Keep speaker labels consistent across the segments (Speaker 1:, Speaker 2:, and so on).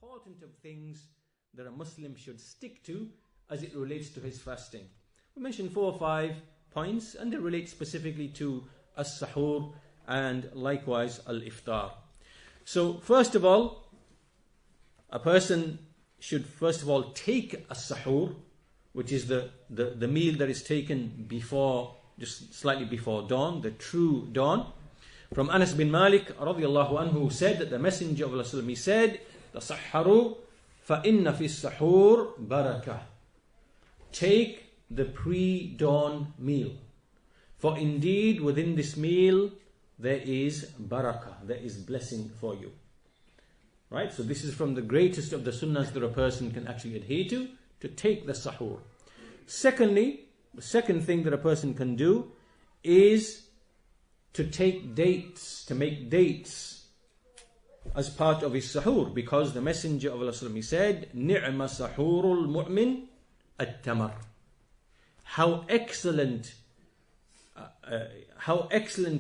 Speaker 1: important of things that a Muslim should stick to as it relates to his fasting. We mentioned 4 or 5 points, and they relate specifically to as-suhoor and likewise al-iftar. So first of all, a person should first of all take as-suhoor, which is the meal that is taken before, just slightly before dawn, the true dawn. From Anas bin Malik radiyallahu anhu said that the Messenger of Allah, he said, "Tasahharu fa inna fi as-suhoor barakah." Take the pre-dawn meal, for indeed within this meal there is barakah, there is blessing for you. Right? So this is from the greatest of the sunnahs that a person can actually adhere to take the suhoor. Secondly, the second thing that a person can do is to take dates, to make dates as part of his suhoor, because the Messenger of Allah, he said, "Ni'ma sahurul mu'min at-tamar." How excellent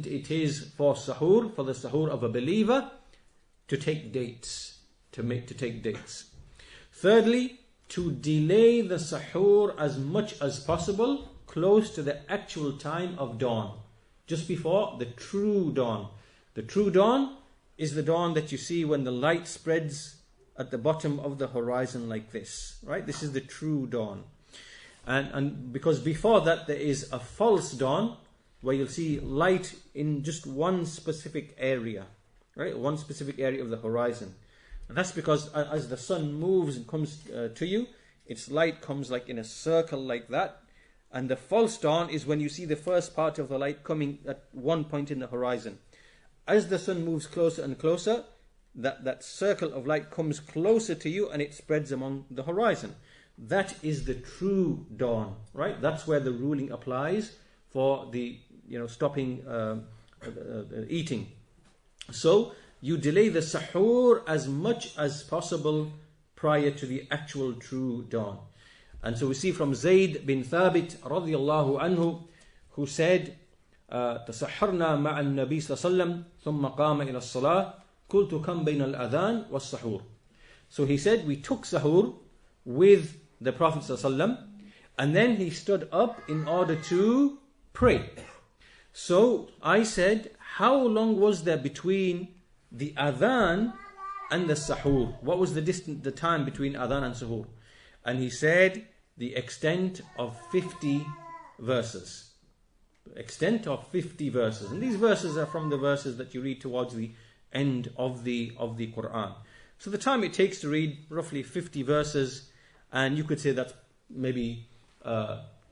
Speaker 1: it is for suhoor, for the suhoor of a believer, to take dates, to take dates. Thirdly, to delay the suhoor as much as possible close to the actual time of dawn, just before the true dawn. The true dawn is the dawn that you see when the light spreads at the bottom of the horizon like this, right? This is the true dawn. And because before that there is a false dawn where you'll see light in just one specific area, right? One specific area of the horizon. And that's because as the sun moves and comes to you, its light comes like in a circle like that. And the false dawn is when you see the first part of the light coming at one point in the horizon. As the sun moves closer and closer, that circle of light comes closer to you and it spreads among the horizon. That is the true dawn, right? That's where the ruling applies for the stopping eating. So you delay the suhoor as much as possible prior to the actual true dawn. And so we see from Zayd bin Thabit radiyallahu anhu, who said, "Tasahharna ma'a an-nabi sallallahu thumma qama ila as-salah, qultu kam bayna al-adhan was-suhoor." So he said, we took suhoor with the Prophet sallallahu, and then he stood up in order to pray. So I said, how long was there between the adhan and the suhoor? What was the time between adhan and suhoor? And he said, the extent of 50 verses. The extent of 50 verses. And these verses are from the verses that you read towards the end of the Quran. So the time it takes to read roughly 50 verses, and you could say that's maybe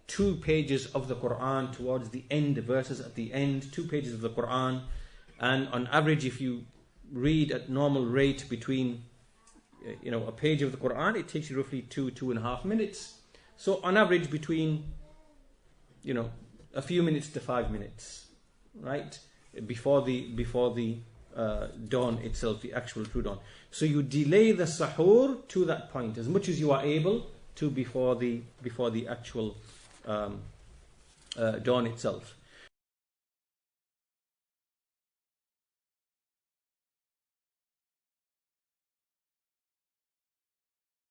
Speaker 1: 2 pages of the Quran towards the end, verses at the end, 2 pages of the Quran. And on average, if you read at normal rate between a page of the Quran, it takes you roughly 2.5 minutes. So on average between a few minutes to 5 minutes, right, before the dawn itself, the actual true dawn. So you delay the suhoor to that point as much as you are able to before the actual dawn itself.